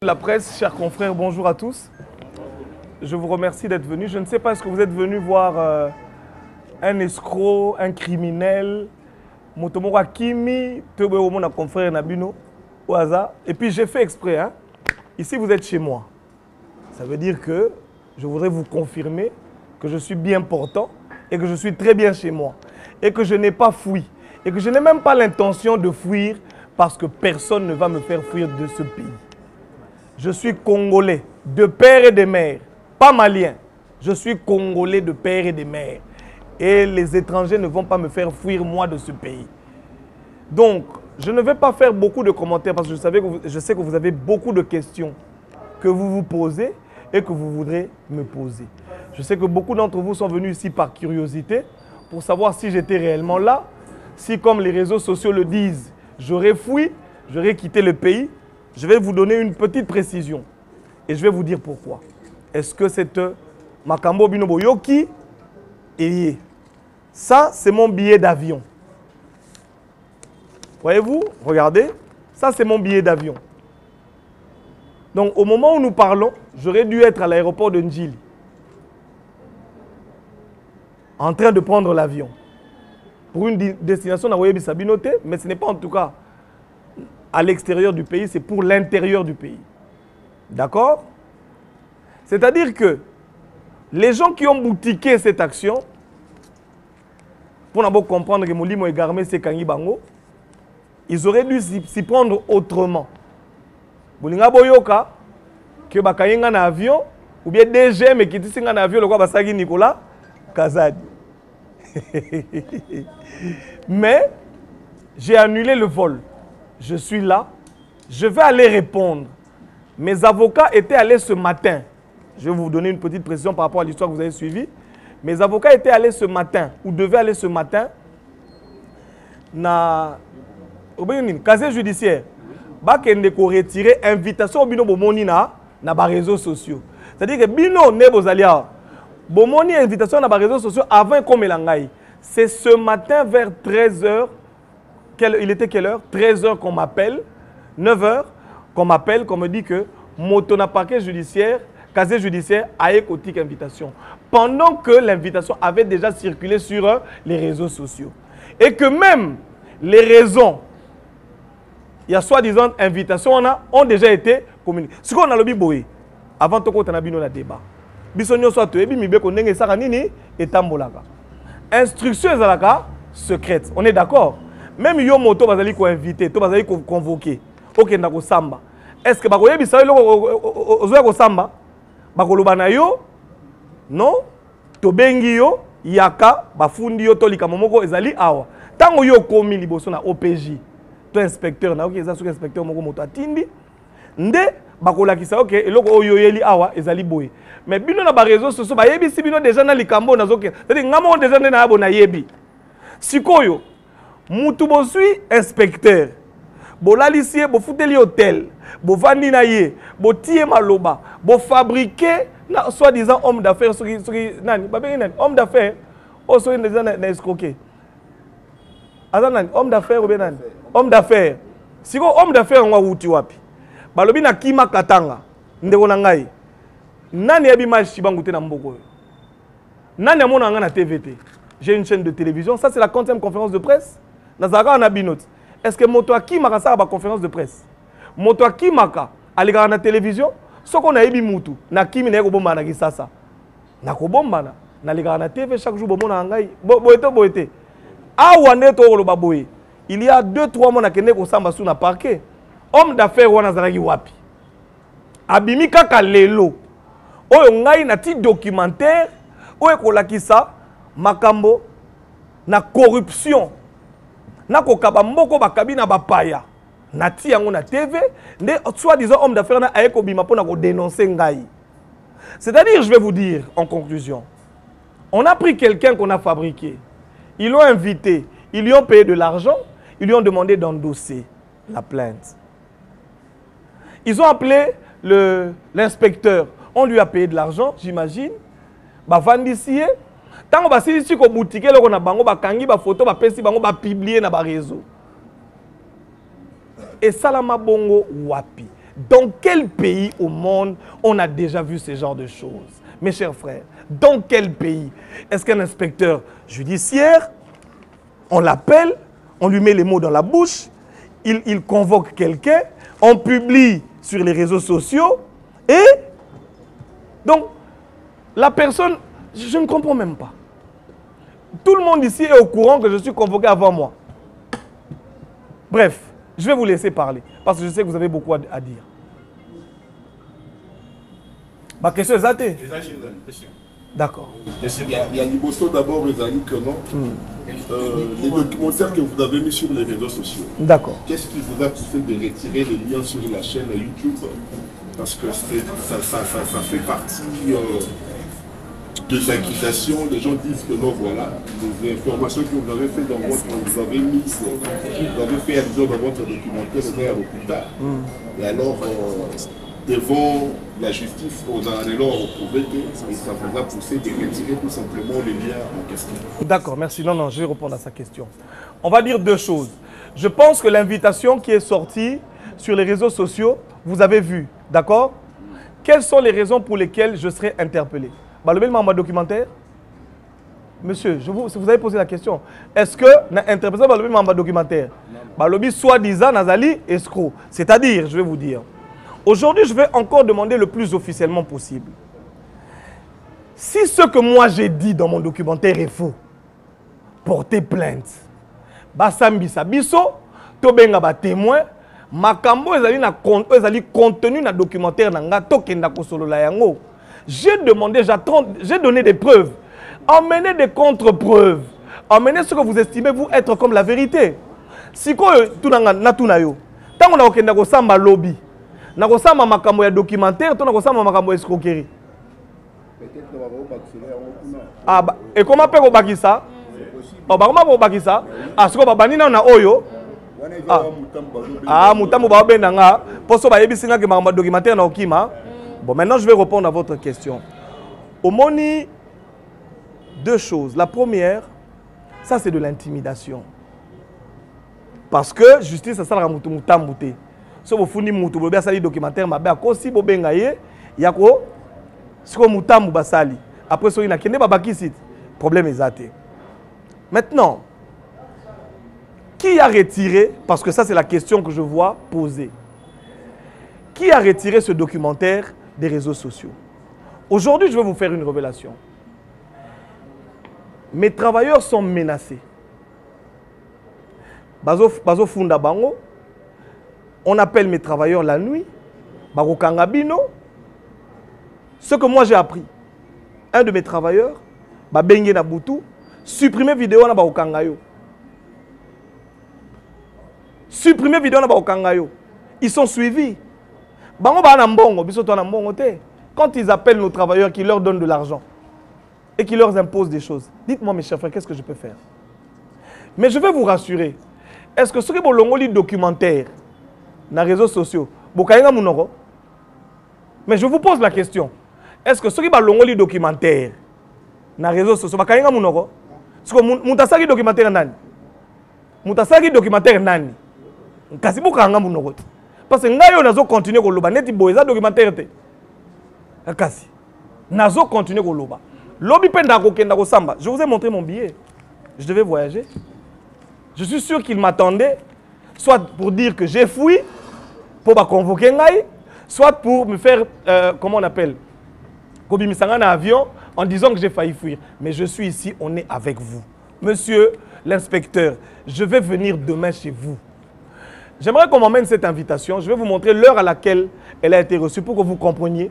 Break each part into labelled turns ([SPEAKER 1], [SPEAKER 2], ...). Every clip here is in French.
[SPEAKER 1] la presse, chers confrères, bonjour à tous. Je vous remercie d'être venus. Je ne sais pas, est-ce que vous êtes venus voir un escroc, un criminel, Motomora Kimi, mon confrère Nabino, au hasard. Et puis j'ai fait exprès, hein. Ici vous êtes chez moi. Ça veut dire que je voudrais vous confirmer que je suis bien portant et que je suis très bien chez moi. Et que je n'ai pas fui. Et que je n'ai même pas l'intention de fuir parce que personne ne va me faire fuir de ce pays. Je suis Congolais, de père et de mère, pas malien. Je suis Congolais de père et de mère. Et les étrangers ne vont pas me faire fuir moi de ce pays. Donc, je ne vais pas faire beaucoup de commentaires parce que je sais que vous avez beaucoup de questions que vous vous posez et que vous voudrez me poser. Je sais que beaucoup d'entre vous sont venus ici par curiosité pour savoir si j'étais réellement là, si comme les réseaux sociaux le disent, j'aurais fui, j'aurais quitté le pays. Je vais vous donner une petite précision et je vais vous dire pourquoi. Est-ce que c'est Makambo Binobo Yoki et ça, c'est mon billet d'avion. Voyez-vous, regardez, ça c'est mon billet d'avion. Donc au moment où nous parlons, j'aurais dû être à l'aéroport de Njili, en train de prendre l'avion pour une destination d'Awoyebi Sabinote, mais ce n'est pas en tout cas à l'extérieur du pays, c'est pour l'intérieur du pays. D'accord? C'est-à-dire que les gens qui ont boutiqué cette action, pour d'abord comprendre que Molimo et Garmé c'est Kangi Bango, ils auraient dû s'y prendre autrement. Bolinga Boyoka, que Bakayenga na avion, ou bien DG, mais qui tissinga na avion, le quoi Basagi Nicolas Kazadi. Mais j'ai annulé le vol. Je suis là, je vais aller répondre. Mes avocats étaient allés ce matin. Je vais vous donner une petite précision par rapport à l'histoire que vous avez suivie. Mes avocats étaient allés ce matin, ou devaient aller ce matin, na casier judiciaire. Bakende ko retirer invitation au bino bomoni na ba réseaux sociaux. C'est-à-dire que bino ne bozalia bomoni invitation na ba réseaux sociaux avant comme elangai. C'est ce matin vers 13h. Il était quelle heure? 13h qu'on m'appelle, 9h qu'on m'appelle, qu'on me dit que motona parquet judiciaire, casier judiciaire a écouté invitation. Pendant que l'invitation avait déjà circulé sur les réseaux sociaux. Et que même les raisons, il y a soi-disant invitations, ont déjà été communiquées. Ce qu'on a le biboé, avant de qu'on a un débat. Bisonyo soit tu es bimibé qu'on n'est pas nini et tambolaga. Instruction zalaka secrète. On est d'accord? Même yo moto bazali ko invité, to bazali ko convoquer. OK ndako samba. Est-ce que bakoyebi sa yo ozoya ko samba? Bakoloba na yo? Non? To bengi yo yaka bafundi yo to likamo moko ezali awa. Tango yo komi liboso na OPJ. To inspecteur na OK eza sous inspecteur moko moto atindi. Nde bakolakisa OK eloko oyo yeli awa ezali boye. Mais bino na ba réseaux sociaux ba yebi si bino déjà na likambo na zoke. C'est-à-dire ngamo déjà na abo na yebi. Sikoyo Moutou bosui inspecteur. Bolalisie, bo fouteli hôtel. Bo vandi na ye. Bo tie maloba. Bo fabriquer soi-disant homme d'affaires. Homme d'affaires. Oh, soki na escroquer. Homme d'affaires ou bien nani? Homme d'affaires. Si ko homme d'affaires on wa wuti wapi. Balobi na kima katanga. Ndeko na ngai. Nani yabi match chibangute na mboko. Nani amona nga na TVT. J'ai une chaîne de télévision. Ça c'est la 40e conférence de presse. Est-ce que Moto Akimaka ça a conférence de presse? Moto Akimaka aligara na télévision, ce qu'on a ébi mutu, na kimi na kobomba na kisasa. Na kobomba na ligara na TV chaque jour bomona ngai. Boete. Awa neto loba boye. Il y a 2-3 mois na kende ko samba sous na parquet. Homme d'affaires wana zalaki wapi? Abimi kaka lelo. Oyo ngai na ti documentaire oyo kolakisa makambo na corruption. Nako kabamboko bakabi na bapaya nati yango na TV nde soi-disant homme d'affaires na ayeko bima pona ko dénoncer ngai. C'est-à-dire, je vais vous dire en conclusion, on a pris quelqu'un qu'on a fabriqué, ils l'ont invité, ils lui ont payé de l'argent, ils lui ont demandé d'endosser la plainte. Ils ont appelé l'inspecteur, on lui a payé de l'argent, j'imagine, bavandissier. Tant que si tu as boutique, on a bango bakangi ba photo ba pesi bango ba publier na ba réseau. Et ça la bongo wapi. Dans quel pays au monde on a déjà vu ce genre de choses? Mes chers frères, dans quel pays? Est-ce qu'un inspecteur judiciaire, on l'appelle, on lui met les mots dans la bouche, il convoque quelqu'un, on publie sur les réseaux sociaux et donc la personne, je ne comprends même pas. Tout le monde ici est au courant que je suis convoqué avant moi. Bref, je vais vous laisser parler parce que je sais que vous avez beaucoup à dire. Ma question est zatée. D'accord.
[SPEAKER 2] Il y a Liboso d'abord, les amis, que non. Les documentaires que vous avez mis sur les réseaux sociaux.
[SPEAKER 1] D'accord.
[SPEAKER 2] Qu'est-ce qui vous a fait de retirer les liens sur la chaîne YouTube? Parce que ça fait partie des accusations. Les gens disent que non, voilà, les informations que vous avez fait dans votre, vous avez mis, vous avez fait allusion dans votre documentaire, vous avez plus tard. Et alors, devant la justice, on a prouvé que ça vous a poussé de retirer tout simplement les liens en question. D'accord,
[SPEAKER 1] merci. Non, je vais répondre à sa question. On va dire deux choses. Je pense que l'invitation qui est sortie sur les réseaux sociaux, vous avez vu, d'accord? Quelles sont les raisons pour lesquelles je serai interpellé? Le membre documentaire? Monsieur, vous avez posé la question. Est-ce que l'interpellation le membre documentaire? Le soi-disant Nazali escroc. C'est-à-dire, je vais vous dire, aujourd'hui, je vais encore demander le plus officiellement possible. Si ce que moi j'ai dit dans mon documentaire est faux, portez plainte. Basambisa biso, tobenga ba témoin, makambo ezali contenu na documentaire nanga tokenda kosolola yango. J'ai demandé, j'ai donné des preuves. Emmenez des contre-preuves. Emmenez ce que vous estimez vous être comme la vérité. Si tout na tunayo, tant on a okenda kosamba lobby. Nakosama makambo ya documentaire, to nakosama makambo escroquerie. Ah, et comment peut on ça? Oh, comment on ça? Ah, ce que babani na oyo. Ah, mutambo ba benanga, poso ba yebisinga ke makambo documentaire na okima. Bon, maintenant je vais répondre à votre question. Au moni, deux choses. La première, ça c'est de l'intimidation. Parce que justice, ça sera mutambuté. Si vous faites un documentaire, si vous avez un documentaire, après, si vous avez un problème est athée. Maintenant, qui a retiré, parce que ça c'est la question que je vois poser, qui a retiré ce documentaire des réseaux sociaux? Aujourd'hui, je vais vous faire une révélation. Mes travailleurs sont menacés. Bazo Funda Bango, on appelle mes travailleurs la nuit. Barokangabino. Ce que moi j'ai appris, un de mes travailleurs, Bengue Nabutu, supprimer vidéo na Barokangayo. Supprimer vidéo na Barokangayo. Ils sont suivis. Bango ba na mbongo, biso to na mbongo te. Quand ils appellent nos travailleurs qui leur donnent de l'argent et qui leur imposent des choses, dites-moi mes chers frères, qu'est-ce que je peux faire? Mais je vais vous rassurer. Est-ce que ce que vous avez documentaire dans les réseaux sociaux, mais je vous pose la question. Est-ce que ce qui est le documentaire dans les réseaux sociaux, est-ce que vous avez documentaire nani? Vous avez documentaire nani? Parce que vous avez continué à loba neti boeza documentaire te. Kasi. Nazo continuer à loba. Lobby penda ko kenda ko samba. Je vous ai montré mon billet. Je devais voyager. Je suis sûr qu'il m'attendait, soit pour dire que j'ai fui, pour me convoquer, soit pour me faire, comment on appelle, Kobimisanga en avion, en disant que j'ai failli fuir. Mais je suis ici, on est avec vous. Monsieur l'inspecteur, je vais venir demain chez vous. J'aimerais qu'on m'emmène cette invitation. Je vais vous montrer l'heure à laquelle elle a été reçue pour que vous compreniez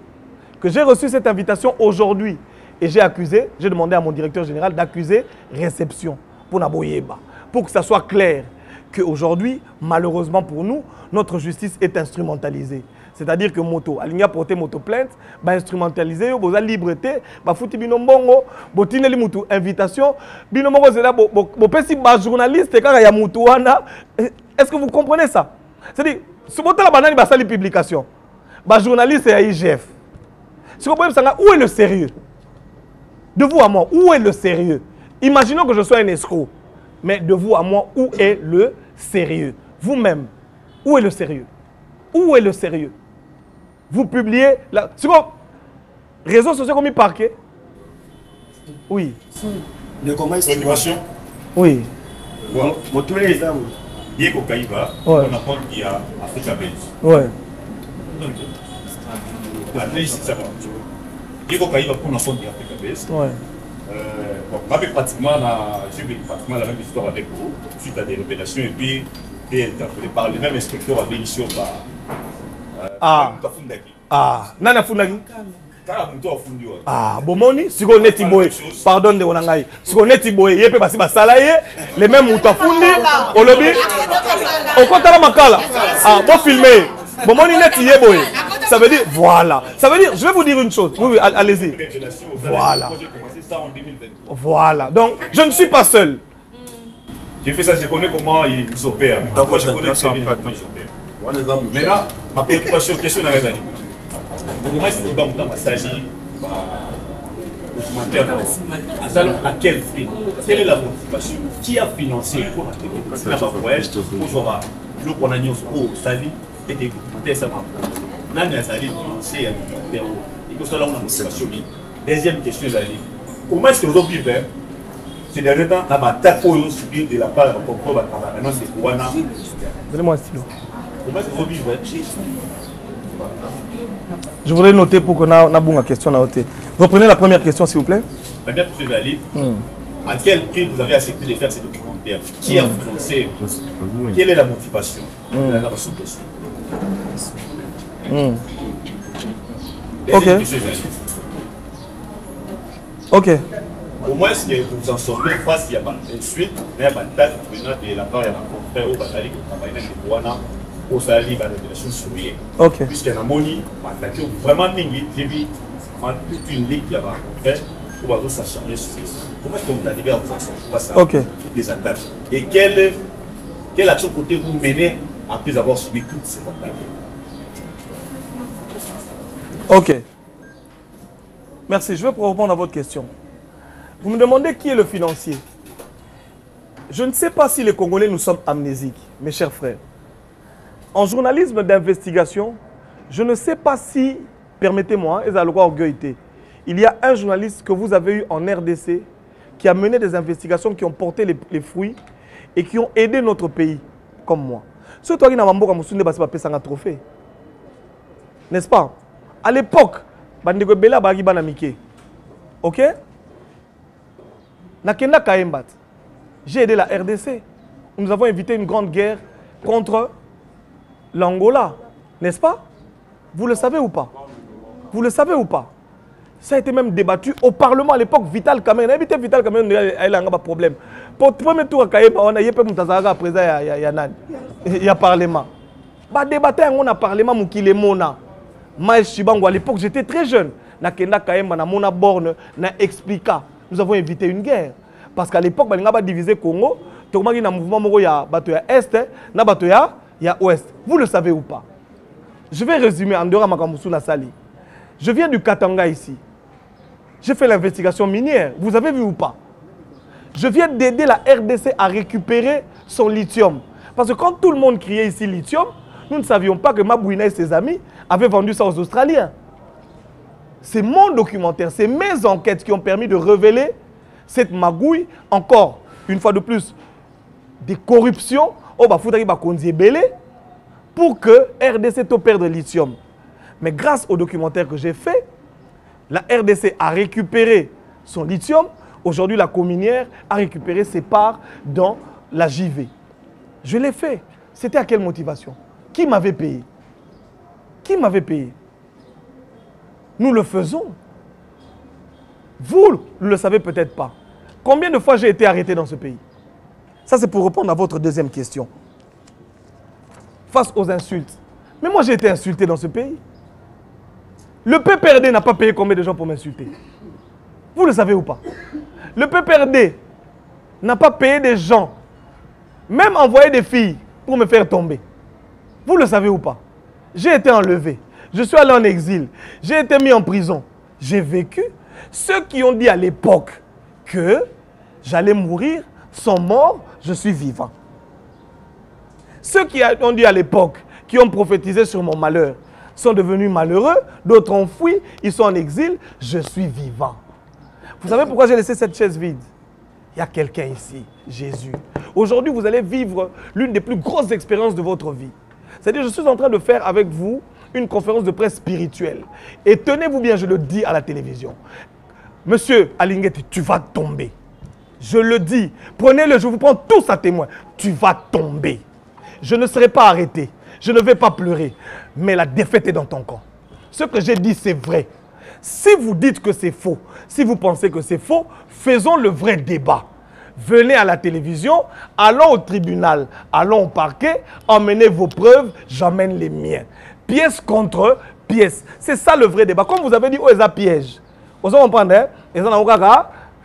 [SPEAKER 1] que j'ai reçu cette invitation aujourd'hui. Et j'ai demandé à mon directeur général d'accuser réception pour Naboyeba. Pour que ça soit clair qu'aujourd'hui, malheureusement pour nous, notre justice est instrumentalisée. C'est-à-dire que moto, aligna porter moto plainte, ba instrumentalisé, boza liberté, ba fouti binombongo, botineli mutu invitation, binombongo c'est là bo pesi ba journaliste quand il y a mutu wana. Est-ce que vous comprenez ça? C'est-à-dire ce moto la banane ba sali publication. Ba journaliste et IGF. Si vous pouvez savoir où est le sérieux? De vous à moi, où est le sérieux? Imaginons que je sois un escroc. Mais de vous à moi, où est le sérieux? Vous-même, où est le sérieux? Où est le sérieux? Vous publiez... C'est quoi? Réseaux sociaux comme il parquet? Oui.
[SPEAKER 3] Motivation.
[SPEAKER 1] Oui.
[SPEAKER 3] Bon, tous les exemples. Diego Kaïba, on apprend qu'il y a Africa Base.
[SPEAKER 1] Ouais.
[SPEAKER 3] La liste, c'est ça. Diego Kaïba, on apprend qu'il y a Africa Base.
[SPEAKER 1] Ouais.
[SPEAKER 3] Bon, j'ai pratiquement la même histoire avec vous, suite à des révélations, et puis par les mêmes inspecteurs avec ici au bar.
[SPEAKER 1] Nana Fundaki. Bomoni, si on est Tiboé, pardon de Onangaï, si on est Tiboé, il peut passer par Salaye, les mêmes Moutafundi, au lobby, au Kotala Makala. Bon filmer, Bomoni net Yeboé. Ça veut dire, voilà. Ça veut dire, je vais vous dire une chose. Oui, allez-y. Voilà. Voilà. Donc, je ne suis pas seul.
[SPEAKER 3] J'ai fait ça, je connais comment ils opèrent. Moi, je connais comment ils opèrent. Maintenant, ma préoccupation, question dans les années. Comment est-ce que dans ma sagie, à quel prix? Quelle est la motivation? Qui a financé pour la voyage pour le qu'on a mis au Sali et des documentaires, ça m'a fait. N'a Sali financé à l'univers. Et que cela, on a motivation. Deuxième question, comment est-ce que vous vivez? C'est derniers temps, on a attaque pour subir de la part de Concours, maintenant c'est Kouana.
[SPEAKER 1] Donnez-moi un stylo.
[SPEAKER 3] Comment est-ce que vous vivez?
[SPEAKER 1] Je voudrais noter pour qu'on ait une question à noter. Reprenez la première question, s'il vous plaît.
[SPEAKER 3] La première question, à quel prix vous avez accepté de faire ces documentaires? Qui a financé? Quelle est la motivation? La sous-question.
[SPEAKER 1] Ok. Ok.
[SPEAKER 3] Au moins, est-ce que vous en sortez face, il y a une suite, il y a une date de la part, il y a un confrère au Batali qui travaille dans les Kouana. Au Sali, la révélation surveillée.
[SPEAKER 1] Ok.
[SPEAKER 3] Puisqu'il y a un moni, vraiment, j'ai vu toute une ligue là-bas. Pour avoir ça changer sur ça. Comment est-ce que vous arrivez à vous en sortir? Ok. Des attaques. Et quelle action côté vous menez après avoir subi toutes ces attaques?
[SPEAKER 1] Ok. Merci. Je vais répondre à votre question. Vous me demandez qui est le financier. Je ne sais pas si les Congolais nous sommes amnésiques, mes chers frères. En journalisme d'investigation, je ne sais pas si, permettez-moi, il y a un journaliste que vous avez eu en RDC qui a mené des investigations qui ont porté les fruits et qui ont aidé notre pays, comme moi. Ce toi qui n'a pas un trophée. N'est-ce pas? À l'époque, ok? Nakenda Kaembat, j'ai aidé la RDC. Nous avons évité une grande guerre contre l'Angola, n'est-ce pas? Vous le savez ou pas? Vous le savez ou pas? Ça a été même débattu au Parlement à l'époque. Vital Kamerhe, évité Vital Kamerhe, il a un problème. Pour le premier tour à Kaïba, on a eu un président, il y a Parlement. Bah débattre on a Parlement, Moukile Mona. Maël Chibango, à l'époque, j'étais très jeune. Nakenda Kaemba, na Mona Borne, na explica. Nous avons évité une guerre. Parce qu'à l'époque, on a divisé Congo. Tout le monde a un mouvement, il y a Est, il y a Ouest. Vous le savez ou pas? Je vais résumer Andora Makamoussou Nassali. Je viens du Katanga ici. J'ai fait l'investigation minière. Vous avez vu ou pas? Je viens d'aider la RDC à récupérer son lithium. Parce que quand tout le monde criait ici lithium, nous ne savions pas que Mabouina et ses amis avaient vendu ça aux Australiens. C'est mon documentaire, c'est mes enquêtes qui ont permis de révéler cette magouille, encore une fois de plus, des corruptions pour que RDC te perde le lithium. Mais grâce au documentaire que j'ai fait, la RDC a récupéré son lithium. Aujourd'hui, la cominière a récupéré ses parts dans la JV. Je l'ai fait. C'était à quelle motivation? Qui m'avait payé? Qui m'avait payé? Nous le faisons. Vous ne le savez peut-être pas. Combien de fois j'ai été arrêté dans ce pays? Ça, c'est pour répondre à votre deuxième question. Face aux insultes. Mais moi, j'ai été insulté dans ce pays. Le PPRD n'a pas payé combien de gens pour m'insulter? Vous le savez ou pas? Le PPRD n'a pas payé des gens, même envoyé des filles pour me faire tomber. Vous le savez ou pas? J'ai été enlevé. Je suis allé en exil. J'ai été mis en prison. J'ai vécu. Ceux qui ont dit à l'époque que j'allais mourir sont morts, je suis vivant. Ceux qui ont dit à l'époque, qui ont prophétisé sur mon malheur, sont devenus malheureux, d'autres ont fui, ils sont en exil. Je suis vivant. Vous savez pourquoi j'ai laissé cette chaise vide? Il y a quelqu'un ici, Jésus. Aujourd'hui, vous allez vivre l'une des plus grosses expériences de votre vie. C'est-à-dire, je suis en train de faire avec vous une conférence de presse spirituelle. Et tenez-vous bien, je le dis à la télévision. Monsieur Alinguetti, tu vas tomber. Je le dis. Prenez-le, je vous prends tous à témoin. Tu vas tomber. Je ne serai pas arrêté. Je ne vais pas pleurer. Mais la défaite est dans ton camp. Ce que j'ai dit, c'est vrai. Si vous dites que c'est faux, si vous pensez que c'est faux, faisons le vrai débat. Venez à la télévision, allons au tribunal, allons au parquet, emmenez vos preuves, j'emmène les miens. Pièce contre pièce. C'est ça le vrai débat. Comme vous avez dit, oh, ils ont piège. Vous comprenez, hein? Ils ont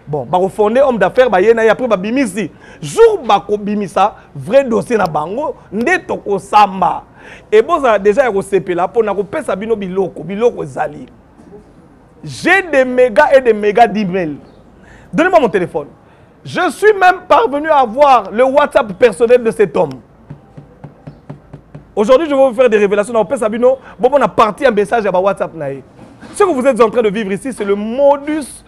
[SPEAKER 1] bon, bah, fondé homme d'affaires, bah, y a après, bah, bimisi. Jour, bah, bimisa, vrai dossier na bango, ndetoko samba. Et bon, ça déjà, il y a là, pour na couper sa biloko zali. J'ai des mégas et des mégas d'emails. Donnez-moi mon téléphone. Je suis même parvenu à avoir le WhatsApp personnel de cet homme. Aujourd'hui, je vais vous faire des révélations. Bon, on a parti un message à WhatsApp. Ce que vous êtes en train de vivre ici, c'est le modus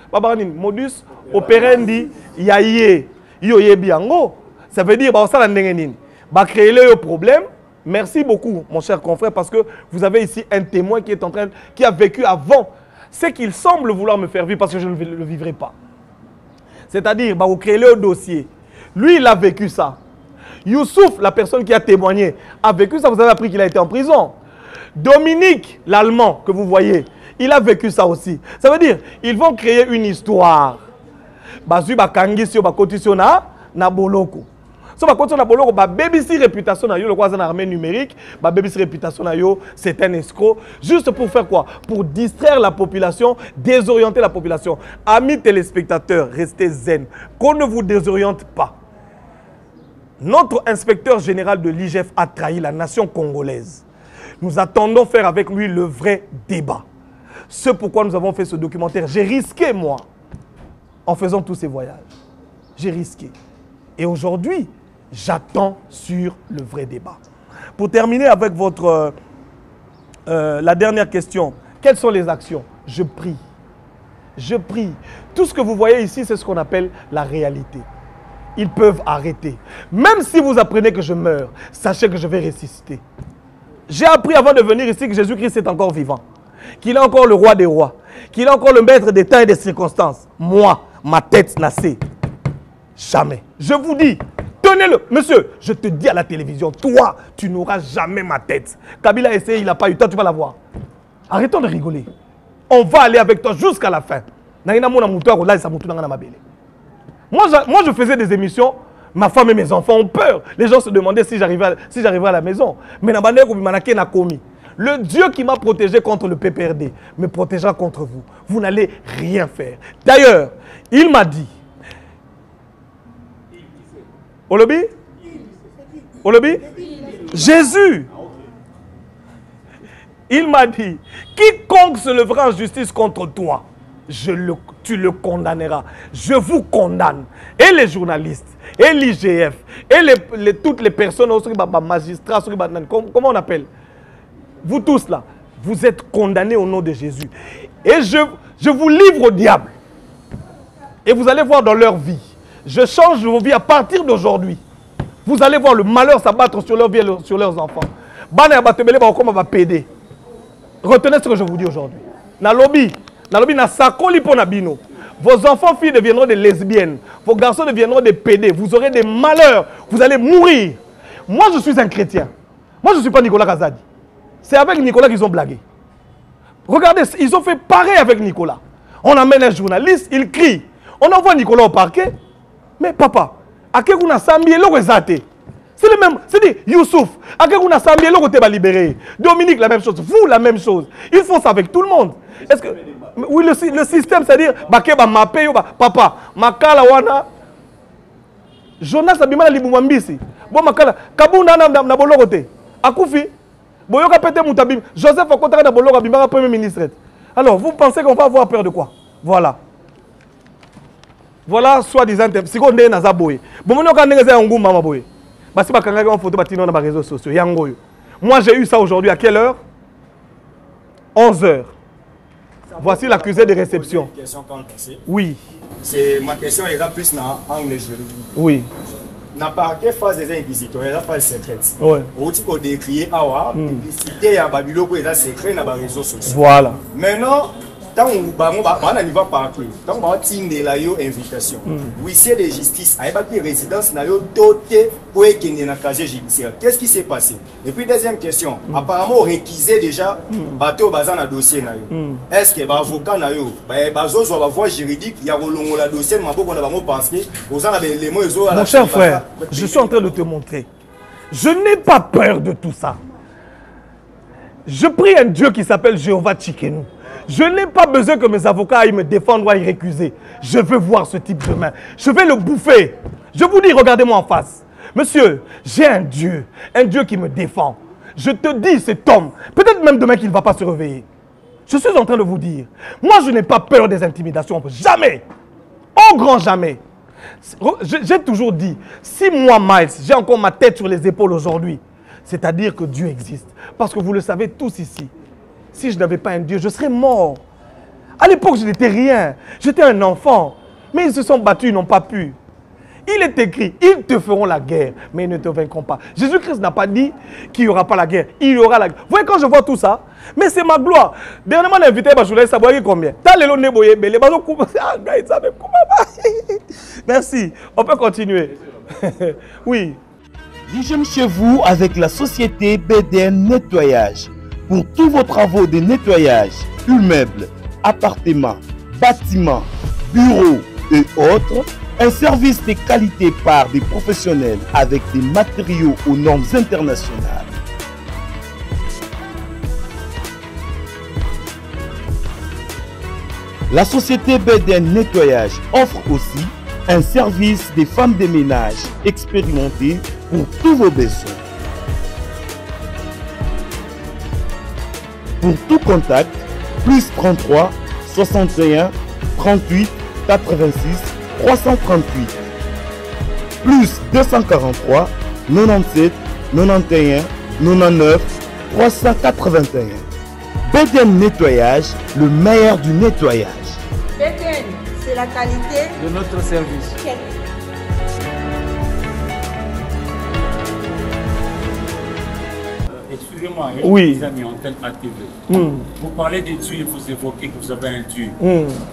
[SPEAKER 1] operandi yaye yoye biango. Ça veut dire bah créer le problème. Merci beaucoup, mon cher confrère, parce que vous avez ici un témoin qui a vécu avant. C'est qu'il semble vouloir me faire vivre parce que je ne le vivrai pas. C'est-à-dire, bah, vous créez le dossier. Lui, il a vécu ça. Youssouf, la personne qui a témoigné, a vécu ça. Vous avez appris qu'il a été en prison. Dominique, l'Allemand que vous voyez, il a vécu ça aussi. Ça veut dire, ils vont créer une histoire. Bazu bakangisio bakotissio na boloko. So bakotissio na boloko ba BBC réputation na yo le croisé en armée numérique, ba BBC réputation na yo, c'est un escroc juste pour faire quoi? Pour distraire la population, désorienter la population. Amis téléspectateurs, restez zen. Qu'on ne vous désoriente pas. Notre inspecteur général de l'IGF a trahi la nation congolaise. Nous attendons faire avec lui le vrai débat. C'est pourquoi nous avons fait ce documentaire. J'ai risqué, moi, en faisant tous ces voyages. J'ai risqué. Et aujourd'hui, j'attends sur le vrai débat. Pour terminer avec votre, la dernière question, quelles sont les actions? Je prie. Je prie. Tout ce que vous voyez ici, c'est ce qu'on appelle la réalité. Ils peuvent arrêter. Même si vous apprenez que je meurs, sachez que je vais ressusciter. J'ai appris avant de venir ici que Jésus-Christ est encore vivant. Qu'il est encore le roi des rois. Qu'il est encore le maître des temps et des circonstances. Moi, ma tête n'a cessé. Jamais. Je vous dis, tenez-le. Monsieur, je te dis à la télévision, toi, tu n'auras jamais ma tête. Kabila a essayé, il n'a pas eu. Toi, tu vas la voir. Arrêtons de rigoler. On va aller avec toi jusqu'à la fin. Moi, je faisais des émissions. Ma femme et mes enfants ont peur. Les gens se demandaient si j'arrivais à la maison. Mais le Dieu qui m'a protégé contre le PPRD me protégera contre vous. Vous n'allez rien faire. D'ailleurs, il m'a dit... Olobi? Olobi? Jésus! Il m'a dit, quiconque se lèvera en justice contre toi, tu le condamneras. Je vous condamne. Et les journalistes, et l'IGF, et toutes les personnes, magistrats, comment on appelle? Vous tous là, vous êtes condamnés au nom de Jésus. Et je vous livre au diable. Et vous allez voir dans leur vie. Je change vos vies à partir d'aujourd'hui. Vous allez voir le malheur s'abattre sur leur vie et sur leurs enfants. Retenez ce que je vous dis aujourd'hui. Nalobi na sakoli po na bino. Vos enfants filles deviendront des lesbiennes. Vos garçons deviendront des pédés. Vous aurez des malheurs. Vous allez mourir. Moi, je suis un chrétien. Moi, je ne suis pas Nicolas Kazadi. C'est avec Nicolas qu'ils ont blagué. Regardez, ils ont fait pareil avec Nicolas. On amène un journaliste, il crie. On envoie Nicolas au parquet. Mais papa, à quel coup on a sambié le rezate? C'est le même, c'est-à-dire Youssouf, à quel coup on a sambié le côté libéré? Dominique, la même chose. Vous, la même chose. Ils font ça avec tout le monde. Est-ce que... Oui, le système, c'est-à-dire, papa, makala wana, Jonas abimana libumambisi. Bon makala, kabunda na bolokote. Akufi, boyoka pete mutabim. Joseph Okotara na boloko abimara premier ministre. Alors, vous pensez qu'on va avoir peur de quoi? Voilà. Voilà, soi-disant, seconde na zaboye. Bon, on a négocié un goût, maman boye. Basi bakanga en photo batino na réseaux sociaux. Yangoyo. Moi, j'ai eu ça aujourd'hui à quelle heure? 11h. Voici l'accusé de réception. Oui.
[SPEAKER 4] Ma question est plus dans l'angle juridique.
[SPEAKER 1] Oui.
[SPEAKER 4] Dans quelle phase des inquisiteurs, la phase secrète.
[SPEAKER 1] Oui.
[SPEAKER 4] Au type de décrier la publicité à Babylone pour les secrets dans les réseaux sociaux.
[SPEAKER 1] Voilà.
[SPEAKER 4] Maintenant, tant qu'on va niveau partout, tant qu'on va tirer la invitation. Huissier de justice, a évacué résidence na yo doté pour qu'il na casier judiciaire. Qu'est-ce qui s'est passé? Et puis deuxième question, apparemment réquisé déjà bateau bazan na dossier na yo. Est-ce que ba avocat na yo, ba zo va voie juridique, il y a rolongo la dossier mabo qu'on a bango parce que aux en les mots zo.
[SPEAKER 1] Mon cher frère, je suis en train de te montrer. Je n'ai pas peur de tout ça. Je prie un Dieu qui s'appelle Jéhovah Tchikenu. Je n'ai pas besoin que mes avocats aillent me défendre ou aillent récuser. Je veux voir ce type demain. Je vais le bouffer. Je vous dis, regardez-moi en face. Monsieur, j'ai un Dieu qui me défend. Je te dis, cet homme, peut-être même demain qu'il ne va pas se réveiller. Je suis en train de vous dire, moi je n'ai pas peur des intimidations. Jamais. Au grand jamais. J'ai toujours dit, si moi, Miles, j'ai encore ma tête sur les épaules aujourd'hui, c'est-à-dire que Dieu existe. Parce que vous le savez tous ici. Si je n'avais pas un Dieu, je serais mort. À l'époque, je n'étais rien. J'étais un enfant. Mais ils se sont battus, ils n'ont pas pu. Il est écrit, ils te feront la guerre, mais ils ne te vaincront pas. Jésus-Christ n'a pas dit qu'il n'y aura pas la guerre. Il y aura la guerre. Vous voyez, quand je vois tout ça, mais c'est ma gloire. Dernièrement, l'invité, je voulais savoir combien. Merci. On peut continuer. Oui.
[SPEAKER 5] J'aime chez vous avec la société BDN Nettoyage. Pour tous vos travaux de nettoyage, immeubles, appartements, bâtiments, bureaux et autres, un service de qualité par des professionnels avec des matériaux aux normes internationales. La société BDN Nettoyage offre aussi un service des femmes de ménage expérimentées pour tous vos besoins. Pour tout contact, plus 33 61 38 86 338, plus 243 97 91 99 381. BDN Nettoyage, le meilleur du nettoyage.
[SPEAKER 6] BDN, c'est la qualité
[SPEAKER 7] de notre service.
[SPEAKER 3] Excusez-moi,
[SPEAKER 1] oui.
[SPEAKER 3] Les amis en tel active. Vous parlez de Dieu, vous évoquez que vous avez un Dieu.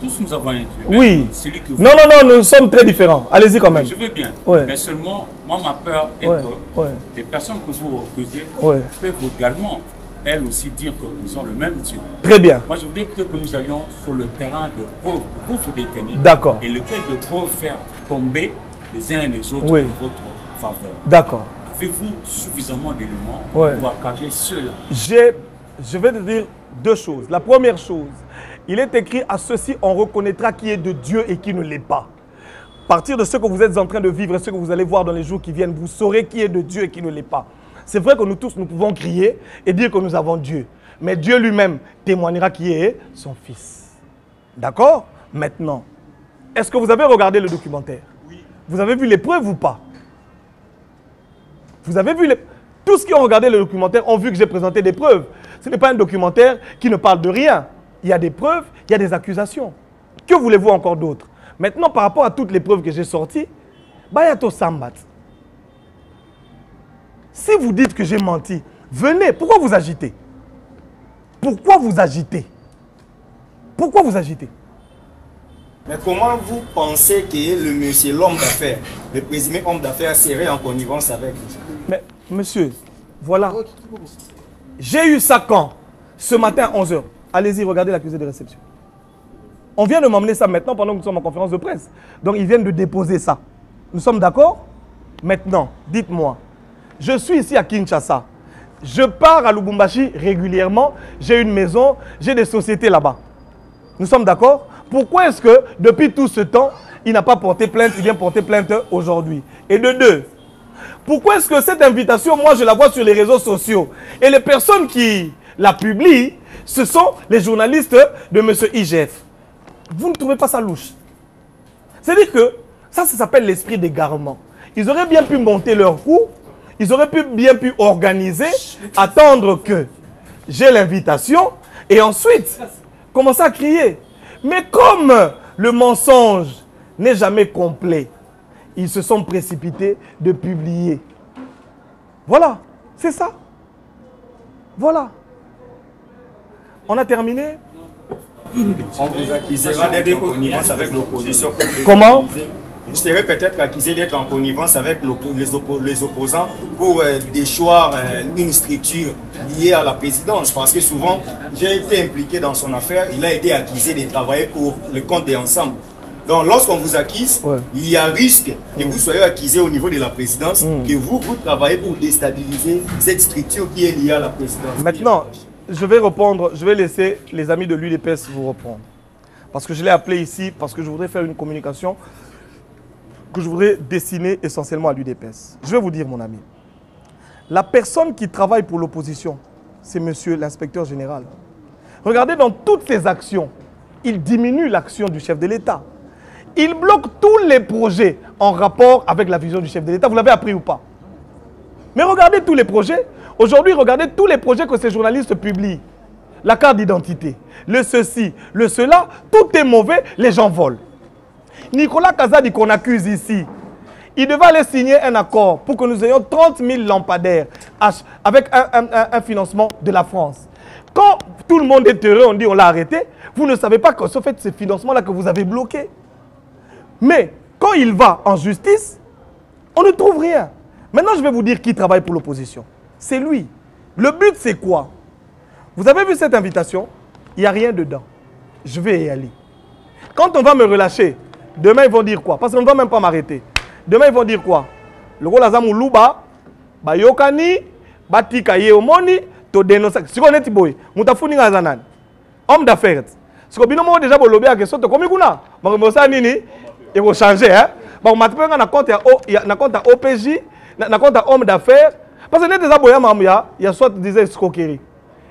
[SPEAKER 3] Tous nous avons un Dieu.
[SPEAKER 1] Oui.
[SPEAKER 3] Celui que vous...
[SPEAKER 1] Non, nous sommes très différents. Allez-y quand même.
[SPEAKER 3] Je veux bien.
[SPEAKER 1] Ouais.
[SPEAKER 3] Mais seulement, moi, ma peur est que les personnes que vous refusez peuvent également, elles aussi, dire que nous avons le même Dieu. Très bien. Moi, je voudrais que nous allions sur le terrain de preuve, pour vous détenir.
[SPEAKER 1] D'accord.
[SPEAKER 3] Et lequel de preuve faire tomber les uns et les autres en votre faveur.
[SPEAKER 1] D'accord.
[SPEAKER 3] Avez-vous suffisamment d'éléments pour accabler cela?
[SPEAKER 1] Je vais te dire deux choses. La première chose, il est écrit à ceci, on reconnaîtra qui est de Dieu et qui ne l'est pas. À partir de ce que vous êtes en train de vivre et ce que vous allez voir dans les jours qui viennent, vous saurez qui est de Dieu et qui ne l'est pas. C'est vrai que nous tous, nous pouvons crier et dire que nous avons Dieu. Mais Dieu lui-même témoignera qui est son Fils. D'accord? Maintenant, est-ce que vous avez regardé le documentaire? Oui. Vous avez vu les preuves ou pas? Vous avez vu tous ceux qui ont regardé le documentaire ont vu que j'ai présenté des preuves. Ce n'est pas un documentaire qui ne parle de rien. Il y a des preuves, il y a des accusations. Que voulez-vous encore d'autre? Maintenant, par rapport à toutes les preuves que j'ai sorties, Bayato Sambat. Si vous dites que j'ai menti, venez. Pourquoi vous agitez? Pourquoi vous agitez? Pourquoi vous agitez?
[SPEAKER 4] Mais comment vous pensez que le monsieur, l'homme d'affaires, le présumé homme d'affaires serait en connivence avec lui?
[SPEAKER 1] Mais, monsieur, voilà. J'ai eu ça quand? Ce matin à 11h. Allez-y, regardez l'accusé de réception. On vient de m'emmener ça maintenant pendant que nous sommes en conférence de presse. Donc, ils viennent de déposer ça. Nous sommes d'accord? Maintenant, dites-moi. Je suis ici à Kinshasa. Je pars à Lubumbashi régulièrement. J'ai une maison, j'ai des sociétés là-bas. Nous sommes d'accord? Pourquoi est-ce que, depuis tout ce temps, il n'a pas porté plainte, il vient porter plainte aujourd'hui? Et de deux, pourquoi est-ce que cette invitation, moi, je la vois sur les réseaux sociaux? Et les personnes qui la publient, ce sont les journalistes de M. IGF. Vous ne trouvez pas ça louche? C'est-à-dire que ça s'appelle l'esprit d'égarement. Ils auraient bien pu monter leur coup, ils auraient bien pu organiser, attendre que j'ai l'invitation. Et ensuite, commencer à crier. Mais comme le mensonge n'est jamais complet, ils se sont précipités de publier. Voilà, c'est ça. Voilà. On a terminé.
[SPEAKER 4] On vous accusera d'être en connivence avec l'opposition.
[SPEAKER 1] Comment?
[SPEAKER 4] Vous serez peut-être accusé d'être en connivence avec les opposants pour déchoir une structure liée à la présidence. Parce que souvent, j'ai été impliqué dans son affaire, il a été accusé de travailler pour le compte des ensembles. Donc lorsqu'on vous accuse, il y a risque que vous soyez accusé au niveau de la présidence, que vous travaillez pour déstabiliser cette structure qui est liée à la présidence.
[SPEAKER 1] Maintenant, je vais répondre, je vais laisser les amis de l'UDPS vous reprendre. Parce que je l'ai appelé ici, parce que je voudrais faire une communication que je voudrais dessiner essentiellement à l'UDPS. Je vais vous dire, mon ami, la personne qui travaille pour l'opposition, c'est monsieur l'inspecteur général. Regardez dans toutes ses actions, il diminue l'action du chef de l'État. Il bloque tous les projets en rapport avec la vision du chef de l'État. Vous l'avez appris ou pas? Mais regardez tous les projets. Aujourd'hui, regardez tous les projets que ces journalistes publient. La carte d'identité, le ceci, le cela, tout est mauvais, les gens volent. Nicolas Kazadi qu'on accuse ici, il devait aller signer un accord pour que nous ayons 30 000 lampadaires avec un financement de la France. Quand tout le monde est heureux, on dit on l'a arrêté, vous ne savez pas que ce fait ces financements-là que vous avez bloqués. Mais quand il va en justice, on ne trouve rien. Maintenant, je vais vous dire qui travaille pour l'opposition. C'est lui. Le but, c'est quoi? Vous avez vu cette invitation? Il n'y a rien dedans. Je vais y aller. Quand on va me relâcher, demain, ils vont dire quoi? Parce qu'on ne va même pas m'arrêter. Demain, ils vont dire quoi? Le rôle Azamou Luba, Bayokani, Batika Yeomoni, to dénoncer. Si on est boy, Moutafouni Gazanan, homme d'affaires. Si on a déjà lobby à question, comme il y a, il faut changer. On m'a dit que na compte à OPJ, na compte à homme d'affaires. Parce que les aboyens, il y a soit disait escroquerie.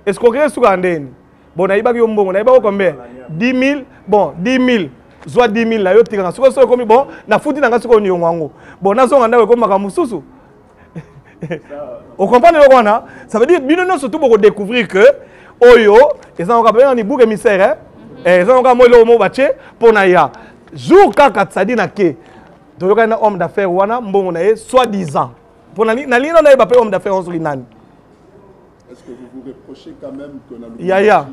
[SPEAKER 1] Escroquerie sur Andeni. Bon, on a eu combien? 10 000. Bon, 10 000. Soit 10 000 là, yo tirana. Si vous comme bon, na fouti na ngasi ko nyongo. Bon, na zonga ndawe comme makamususu. Vous comprenez le quoi? Ça veut dire bino surtout pour découvrir que oyo, ils ont rappelé un bouc émissaire, ils ont rappelé le mot baché pour naïa. Jour kaka tsadi na ke. Donc il y a un homme d'affaires wana mbongo na ye soi-disant. Pour na lina na ba homme d'affaires on nani.
[SPEAKER 2] Est-ce que vous vous reprochez quand même que
[SPEAKER 1] Yaya.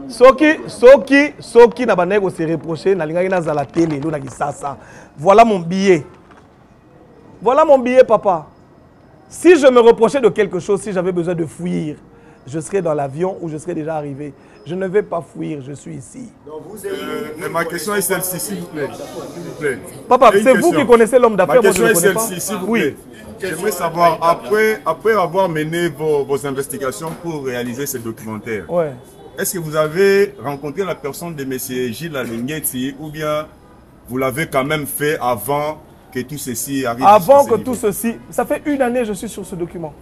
[SPEAKER 1] Soki na banego se reprocher na linga na zala télé lo na kisasa. Voilà mon billet. Voilà mon billet, papa. Si je me reprochais de quelque chose, si j'avais besoin de fuir, je serais dans l'avion ou je serais déjà arrivé. Je ne vais pas fuir, je suis ici.
[SPEAKER 2] Donc ma question est celle-ci, s'il vous plaît.
[SPEAKER 1] Papa, c'est vous qui connaissez l'homme d'affaires.
[SPEAKER 2] Ma question est celle-ci, s'il vous plaît. J'aimerais savoir, après avoir mené vos investigations pour réaliser ce documentaire, est-ce que vous avez rencontré la personne de M. Gilles Alingeti ou bien vous l'avez quand même fait avant que tout ceci arrive?
[SPEAKER 1] Avant que tout ceci, ça fait 1 année que je suis sur ce document.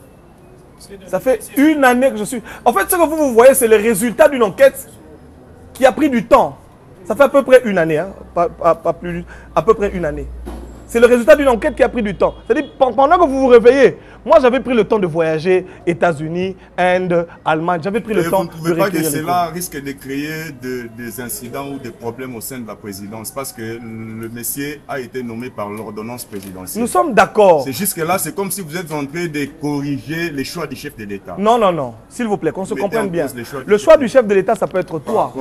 [SPEAKER 1] Ça fait 1 année que je suis... En fait, ce que vous voyez, c'est le résultat d'une enquête qui a pris du temps. Ça fait à peu près 1 année, hein? Pas plus, à peu près 1 année. C'est le résultat d'une enquête qui a pris du temps. C'est-à-dire, pendant que vous vous réveillez, moi j'avais pris le temps de voyager, États-Unis, Inde, Allemagne, j'avais pris le temps de
[SPEAKER 2] récupérer. Vous ne trouvez pas que cela risque de créer des incidents ou des problèmes au sein de la présidence parce que le monsieur a été nommé par l'ordonnance présidentielle?
[SPEAKER 1] Nous sommes d'accord.
[SPEAKER 2] C'est jusque-là, c'est comme si vous êtes en train de corriger les choix du chef de l'État.
[SPEAKER 1] Non, non, non. S'il vous plaît, qu'on se comprenne bien. Le choix du chef de l'État, ça peut être toi.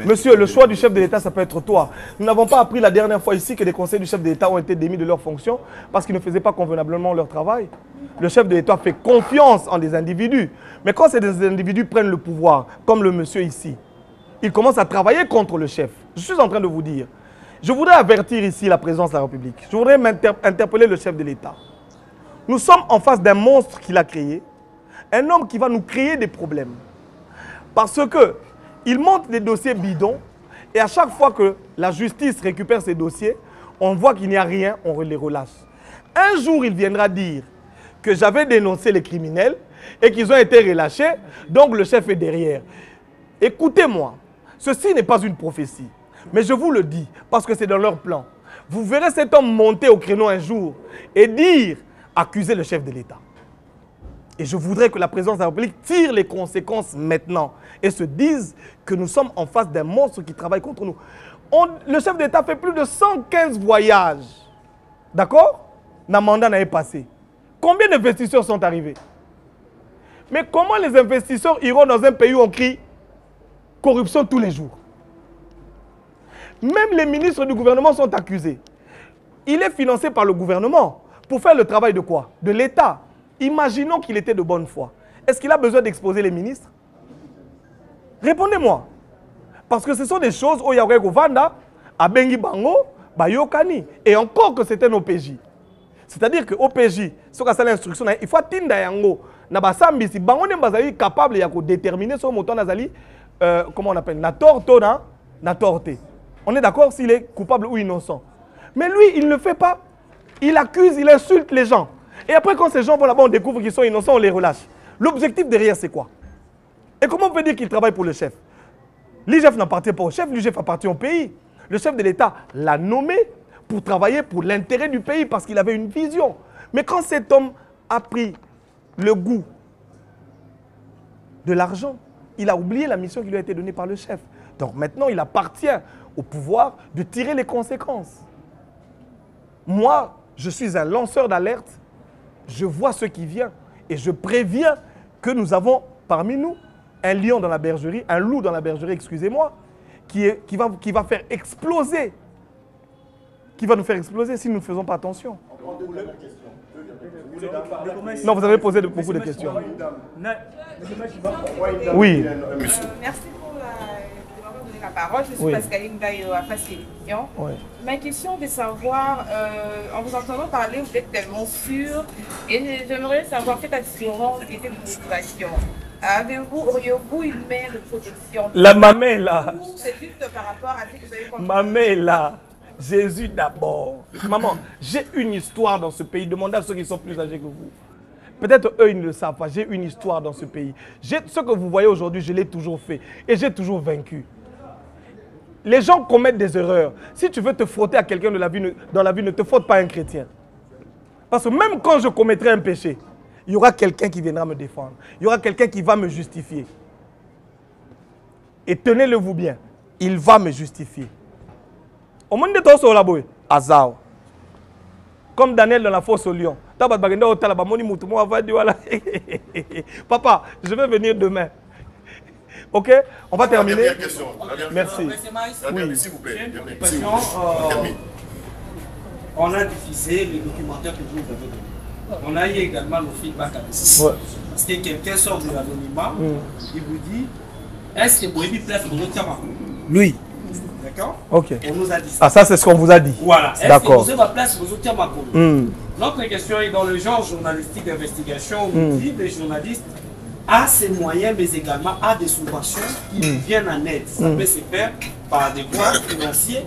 [SPEAKER 1] Monsieur, le choix du chef de l'État, ça peut être toi. Nous n'avons pas appris la dernière fois ici que les conseils du chef de l'État ont été démis de leurs fonctions parce qu'ils ne faisaient pas convenablement leur travail. Le chef de l'État fait confiance en des individus. Mais quand ces individus prennent le pouvoir, comme le monsieur ici, ils commencent à travailler contre le chef. Je suis en train de vous dire. Je voudrais avertir ici la présidence de la République. Je voudrais interpeller le chef de l'État. Nous sommes en face d'un monstre qu'il a créé. Un homme qui va nous créer des problèmes. Parce qu'il monte des dossiers bidons. Et à chaque fois que la justice récupère ces dossiers, on voit qu'il n'y a rien, on les relâche. Un jour, il viendra dire que j'avais dénoncé les criminels et qu'ils ont été relâchés, donc le chef est derrière. Écoutez-moi, ceci n'est pas une prophétie, mais je vous le dis parce que c'est dans leur plan. Vous verrez cet homme monter au créneau un jour et dire, accuser le chef de l'État. Et je voudrais que la présidence de la République tire les conséquences maintenant et se dise que nous sommes en face d'un monstre qui travaille contre nous. Le chef d'État fait plus de 115 voyages. D'accord? Le mandat n'a pas passé. Combien d'investisseurs sont arrivés? Mais comment les investisseurs iront dans un pays où on crie corruption tous les jours? Même les ministres du gouvernement sont accusés. Il est financé par le gouvernement pour faire le travail de quoi? De l'État. Imaginons qu'il était de bonne foi. Est-ce qu'il a besoin d'exposer les ministres? Répondez-moi. Parce que ce sont des choses où il y a Vanda, à Bengi Bango, Bayokani. Et encore que c'était un OPJ. C'est-à-dire que OPJ, ce qu'on a l'instruction, il faut atteindre Yango. Nabasambi, si Bango n'est pas capable de déterminer son montant Nazali, comment on appelle, na torte. On est d'accord s'il est coupable ou innocent. Mais lui, il ne le fait pas. Il accuse, il insulte les gens. Et après, quand ces gens vont là-bas, on découvre qu'ils sont innocents, on les relâche. L'objectif derrière, c'est quoi? Et comment on peut dire qu'il travaille pour le chef? L'IGF n'appartient pas au chef, l'IGF appartient au pays. Le chef de l'État l'a nommé pour travailler pour l'intérêt du pays parce qu'il avait une vision. Mais quand cet homme a pris le goût de l'argent, il a oublié la mission qui lui a été donnée par le chef. Donc maintenant, il appartient au pouvoir de tirer les conséquences. Moi, je suis un lanceur d'alerte. Je vois ce qui vient et je préviens que nous avons parmi nous un lion dans la bergerie, un loup dans la bergerie, excusez-moi, qui va faire exploser, qui va nous faire exploser si nous ne faisons pas attention. Non, vous avez posé beaucoup de questions. Oui.
[SPEAKER 6] Merci pour m'avoir donné la parole. Je suis Pascaline Gaïo à Face Émission. Ma question est de savoir, en vous entendant parler, vous êtes tellement sûr, et j'aimerais savoir quelle assurance était votre motivation. Auriez-vous une main de protection?
[SPEAKER 1] La maman est là.
[SPEAKER 6] C'est juste par rapport à ce que vous avez compris.
[SPEAKER 1] Maman est là. Jésus d'abord. Maman, j'ai une histoire dans ce pays. Demandez à ceux qui sont plus âgés que vous. Peut-être eux, ils ne le savent pas. J'ai une histoire dans ce pays. Ce que vous voyez aujourd'hui, je l'ai toujours fait. Et j'ai toujours vaincu. Les gens commettent des erreurs. Si tu veux te frotter à quelqu'un dans la vie, ne te frotte pas à un chrétien. Parce que même quand je commettrai un péché, il y aura quelqu'un qui viendra me défendre. Il y aura quelqu'un qui va me justifier. Et tenez-le-vous bien, il va me justifier. Au monde de tous, Azao. Comme Daniel dans la fosse au lion. Papa, je vais venir demain. Ok? On va terminer. Merci.
[SPEAKER 2] Oui, s'il vous plaît.
[SPEAKER 7] On a diffusé les documentaires que vous avez donnés. On a eu également le feedback avec ça. Parce que quelqu'un sort de l'anonymat, il vous dit, est-ce que Boébi place pour notre camarade?
[SPEAKER 1] Lui.
[SPEAKER 7] D'accord?
[SPEAKER 1] Ok.
[SPEAKER 7] On nous a dit ça.
[SPEAKER 1] Ah, ça, c'est ce qu'on vous a dit.
[SPEAKER 7] Voilà. Est-ce que vous avez la place pour notre camarade?
[SPEAKER 1] Notre
[SPEAKER 7] question est dans le genre journalistique d'investigation où on dit les journalistes a ses moyens, mais également a des subventions qui viennent en aide. Ça peut se faire par des voies financières.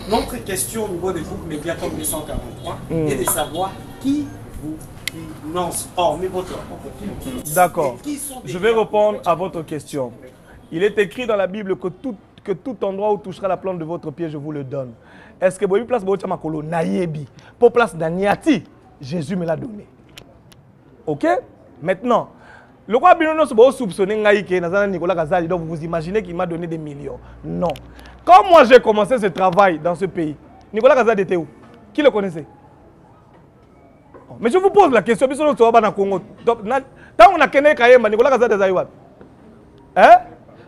[SPEAKER 7] Notre question au niveau des groupes médias comme 243 est de savoir qui vous finance, hormis votre propre.
[SPEAKER 1] D'accord. Je vais répondre à votre question. Il est écrit dans la Bible que tout endroit où touchera la plante de votre pied, je vous le donne. Est-ce que vous avez place de Makolo Nayebi pour place d'Aniati? Jésus me l'a donné. Ok? Maintenant, le roi Binono se soupçonner Nicolas Gazali, donc vous vous imaginez qu'il m'a donné des millions. Non. Quand moi j'ai commencé ce travail dans ce pays, Nicolas Gazali était où? Qui le connaissait? Mais je vous pose la question, tant on a kenné Kayema, Nicolas Gazali est où? Hein?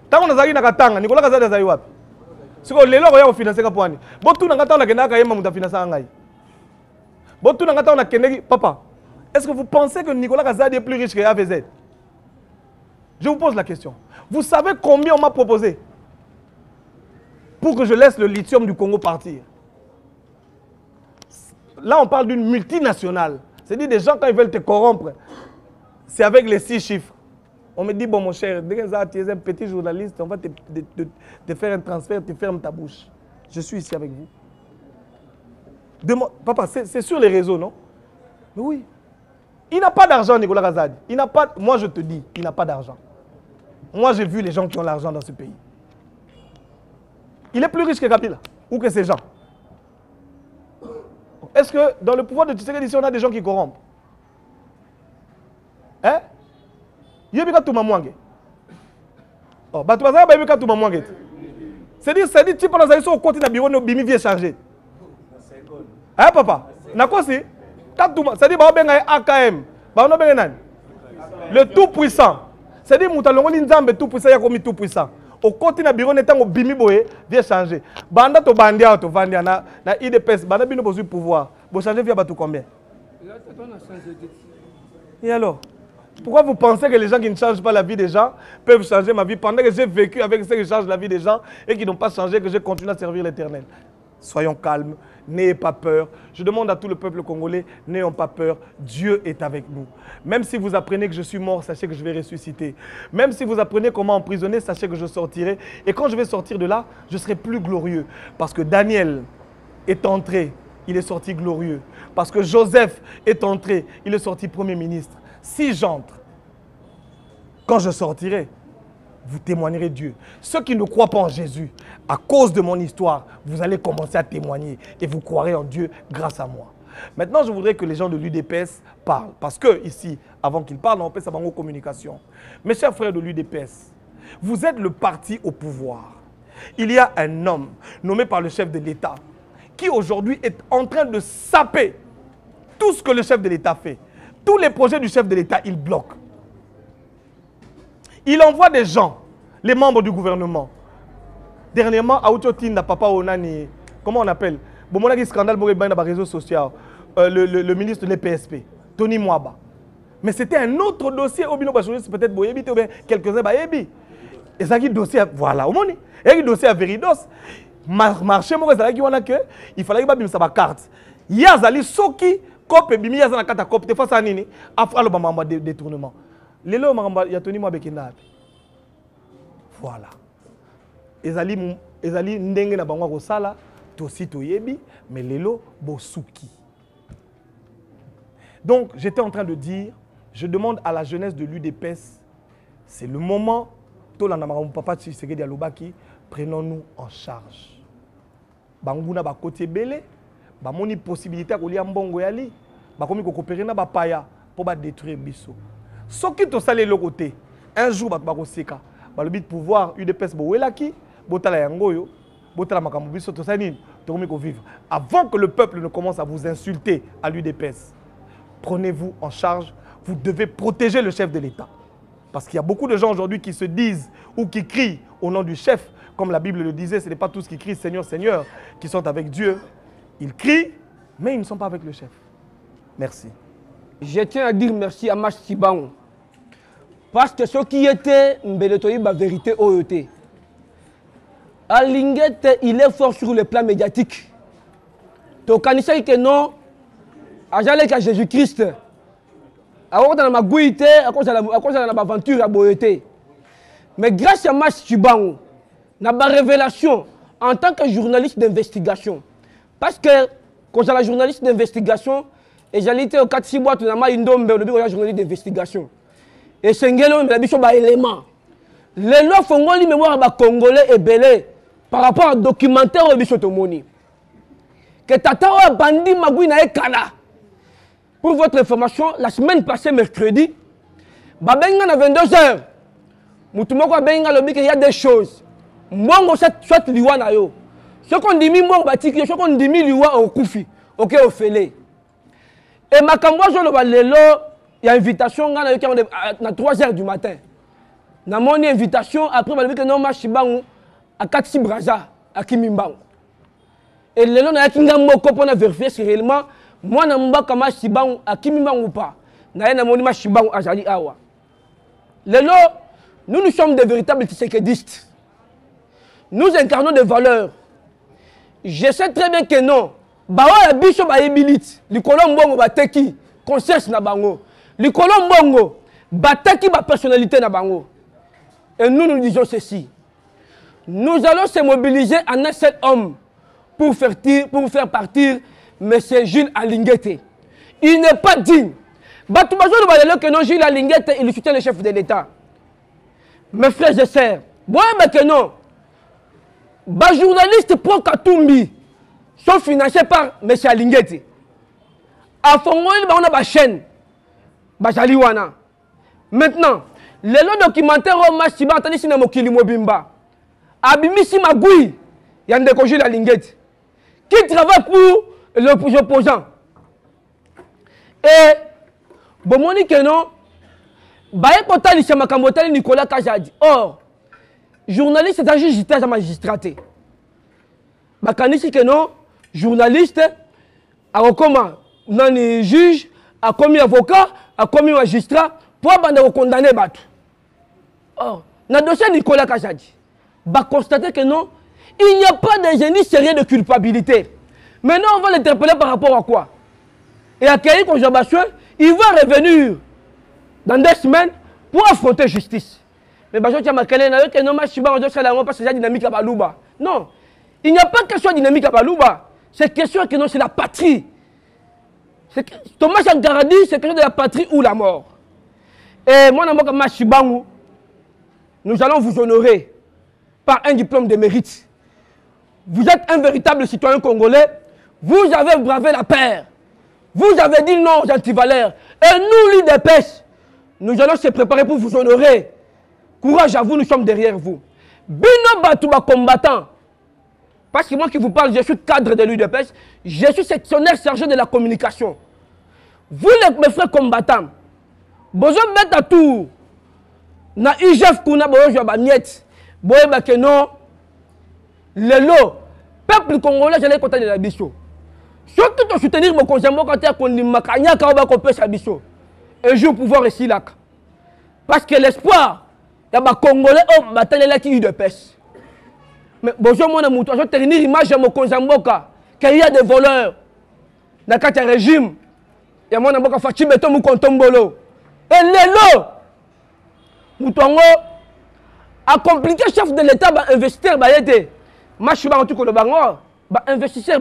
[SPEAKER 1] Tant on a zali na Katanga, Nicolas Gazali est où? C'est que les gens ont financé Kapouani. Bon, tout le monde a kenné Kayema, on a financé Angaï. Bon, tout le monde a kenné Papa. Est-ce que vous pensez que Nicolas Gazali est plus riche que AVZ? Je vous pose la question. Vous savez combien on m'a proposé pour que je laisse le lithium du Congo partir? Là, on parle d'une multinationale. C'est-à-dire des gens, quand ils veulent te corrompre, c'est avec les 6 chiffres. On me dit, bon, mon cher, dès que tu es un petit journaliste, on va te faire un transfert, tu fermes ta bouche. Je suis ici avec vous. Papa, c'est sur les réseaux, non? Mais oui. Il n'a pas d'argent, Nicolas Gazali. Il n'a pas. Moi, je te dis, il n'a pas d'argent. Moi, j'ai vu les gens qui ont l'argent dans ce pays. Il est plus riche que Kabila ou que ces gens. Est-ce que dans le pouvoir de Tshisekedi, on a des gens qui corrompent? Hein? Yebika tout mamouange. Oh, bah tu vas savoir yebika tout mamouange. C'est-à-dire, tu penses à ça au côté d'un bureau, nous bimi vient changer. Hein, papa? Na quoi c'est? C'est-à-dire, bah on a AKM, bah on a le tout puissant. C'est-à-dire, moutalongo l'inzambe tout puissant, y'a comme tout puissant. Au côté d'un bureau, n'étant au bimi boye, vient changer. Banda to bandia, to vandia, na IDPS, banda bino besoin de pouvoir. Vous changez via bateau combien? Et alors? Pourquoi vous pensez que les gens qui ne changent pas la vie des gens peuvent changer ma vie pendant que j'ai vécu avec ceux qui changent la vie des gens et qui n'ont pas changé, que je continue à servir l'Éternel? Soyons calmes, n'ayez pas peur. Je demande à tout le peuple congolais, n'ayons pas peur. Dieu est avec nous. Même si vous apprenez que je suis mort, sachez que je vais ressusciter. Même si vous apprenez comment emprisonner, sachez que je sortirai. Et quand je vais sortir de là, je serai plus glorieux. Parce que Daniel est entré, il est sorti glorieux. Parce que Joseph est entré, il est sorti Premier ministre. Si j'entre, quand je sortirai, vous témoignerez Dieu. Ceux qui ne croient pas en Jésus, à cause de mon histoire, vous allez commencer à témoigner et vous croirez en Dieu grâce à moi. Maintenant, je voudrais que les gens de l'UDPS parlent. Parce que ici, avant qu'ils parlent, on peut savoir en communication. Mes chers frères de l'UDPS, vous êtes le parti au pouvoir. Il y a un homme nommé par le chef de l'État qui aujourd'hui est en train de saper tout ce que le chef de l'État fait. Tous les projets du chef de l'État, il bloque. Il envoie des gens, les membres du gouvernement. Dernièrement, Aoutotin n'a papa Onani, comment on appelle? Bon, on a un scandale dans les réseaux sociaux. Le ministre de l'EPSP, Tony Mwaba. Mais c'était un autre dossier. Peut-être Boyebi, quelques-uns Bayebi. Et ça qui dossier, voilà, au monde. Et il dossier à Veridos. Marché, il fallait que ça ma carte. Yazali Soki. Cop et bimi ya zana kata cop te face à nini afra le bamba détournement lelo mamba ya Tony Mwabekina. Voilà, ezali ndenge na bango ko sala to sito yebi mais lelo bosuki. Donc j'étais en train de dire, je demande à la jeunesse de l'UDPS, c'est le moment to la namara mon papa Tshisekedi Alobaki, prenons-nous en charge. Banguna ba côté belé. Ba moni possibilité ko lia mbongo yali ba komi ko coopérer na ba paya pour ba détruire biso soki to salé le côté un jour ba ko seka ba le but pouvoir UDPS bo welaki botala yango yo botala makambo biso to salini to komi ko vivre avant que le peuple ne commence à vous insulter à l'UDPS. Prenez-vous en charge, vous devez protéger le chef de l'État parce qu'il y a beaucoup de gens aujourd'hui qui se disent ou qui crient au nom du chef, comme la Bible le disait, ce n'est pas tous qui crient Seigneur Seigneur qui sont avec Dieu. Ils crient, mais ils ne sont pas avec le chef. Merci.
[SPEAKER 8] Je tiens à dire merci à Mash Sibango. Parce que ce qui était la vérité OET. À Linguette, il est fort sur le plan médiatique. Donc, quand il sait que non, à Jésus-Christ, à cause de ma goûté, à cause de ma aventure à OET. Mais grâce à Mash Sibango, dans ma révélation en tant que journaliste d'investigation, parce que quand j'ai la journaliste d'investigation, et j'allais au 4-6 mois, tout le monde a journaliste d'investigation. Et c'est un élément. Les lois font une mémoire congolais et belé par rapport au documentaire au Bishotomoni. Que Tata Bandi Magouina et Kala. Pour votre information, la semaine passée, mercredi, Babenga à 22h. Moutoumoko Babenga le il y a des choses. Moi, soit liwana yo. Ce qu'on dit, ce qu'on dit, liwa au Koufi, ok, au Félé. Et ma cambo, il y a une invitation à 3h du matin. Dans mon invitation, après, je vais dire que non, je suis à Katsi Braza, à Kimimbango. Et le long, il y a un vérifié si réellement, moi, je suis à Kimimbango ou pas. Je suis à Jali Awa. Le long, nous sommes des véritables tissékédistes. Nous incarnons des valeurs. Je sais très bien que non. Bawa biso ba ebilite. Likolo mbongo bateki conscience na bango. Likolo mbongo bateki ba personnalité na bango. Et nous nous disons ceci. Nous allons se mobiliser en un seul homme pour faire partir M. Jules Alinguete. Il n'est pas digne. Batoubazo de Balelo que non Jules Alinguete il soutient le chef de l'État. Mes frères et sœurs, moi que non. Les journalistes pro Katumbi sont financés par M. Alinguete. À Fongo, on a une chaîne. Maintenant, Le documentaire au match Chiba entendez si na mokili mobimba. Abimisi Magui, yande ko Jules Alinguet. Qui travaille pour l'opposant. Et bon moni que non baye kotali chama kamotali Nicolas Kajadi. Or journaliste c'est un juge à magistraté. Bakanisi que non journaliste a comment nani juge a commis avocat a commis magistrat pour bande condamner batu. Or na dossier Nicolas Kajadi va constater que non il n'y a pas de génie sérieux de culpabilité. Maintenant on va l'interpeller par rapport à quoi? Et accueillir conservation, il va revenir dans 2 semaines pour affronter justice. Mais je tiens à dire que non, c'est la dynamique à Balouba. Non, il n'y a pas de question dynamique à Balouba. C'est question que non, c'est la patrie. Thomas Sankaradi, c'est question de la patrie ou la mort. Et moi, nous allons vous honorer par un diplôme de mérite. Vous êtes un véritable citoyen congolais. Vous avez bravé la paix. Vous avez dit non aux antivaleurs. Et nous, l'île des pêches, nous allons se préparer pour vous honorer. Courage à vous, nous sommes derrière vous. Bino Batouba combattant. Parce que moi qui vous parle, je suis cadre de l'île de pêche. Je suis sectionnaire chargé de la communication. Vous, mes frères combattants, vous êtes à tout. Na IGF Kuna, vous êtes à Niet. Vous êtes non. Le lot. Peuple congolais, j'allais compter de la bicho. Surtout de soutenir mon conseil, quand on dit Makanya, quand on va couper sa bicho. Un jour, pouvoir ici là. Parce que l'espoir, il y a des Congolais qui bataillent la qui de pêche. Mais bonjour, mon amour, je vais tenir l'image de mon conseil, qu'il y a des voleurs. Dans le régime, il y a mon amour qui fait béton ou contombolo. Et les lots, Moutongo a compliqué le chef de l'État d'investir. Je suis en tout cas le bango, investisseur,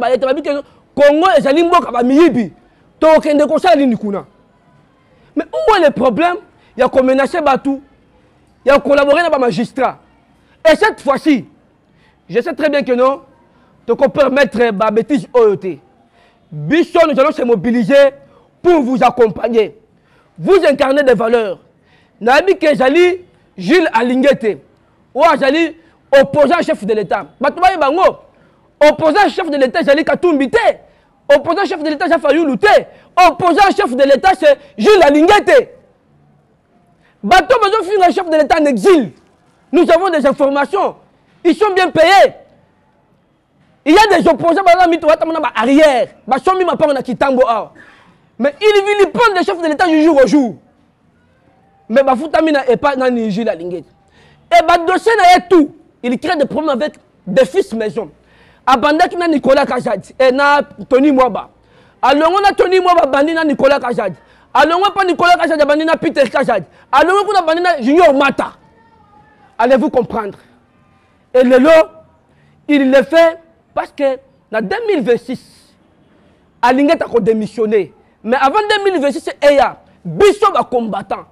[SPEAKER 8] Congo et Zalimbo qui miyibi, token de conseil nikuna. Mais où est le problème? Il y a qu'on menacé Batou, il y a collaboré avec les magistrats. Et cette fois-ci, je sais très bien que non, de qu'on permettre la bêtise OET. Bichon, nous allons se mobiliser pour vous accompagner. Vous incarnez des valeurs. Nabi Kezali, Jules Alinguete, ou Azali, opposant chef de l'État. Batoubaye Bango, opposant chef de l'État, Zali Katoumbite. Opposant chef de l'État, c'est Fayou Louté. Opposant chef de l'État, c'est Jules Alinguete. Bateau, un chef de l'État en exil. Nous avons des informations. Ils sont bien payés. Il y a des opposants arrière. Mais ils prennent des chefs de l'État du jour au jour. Mais Bafoutamina n'est pas dans le Jules Alinguete. Et Badossé n'a tout. Il crée des problèmes avec des fils maison. Abanda qui na Nicolas Kajadi et na Tony Mwaba. Alors on a Tony Mwaba bandi na Nicolas Kajadi. Alors on pas Nicolas Kajadi bandi na Peter Kajadi. Alors on a bandi na Junior Mata. Allez-vous comprendre? Et le lot, il le fait parce que en 2026, Alinguete a démissionné. Mais avant 2026, c'est Eya, Bishop a combattant.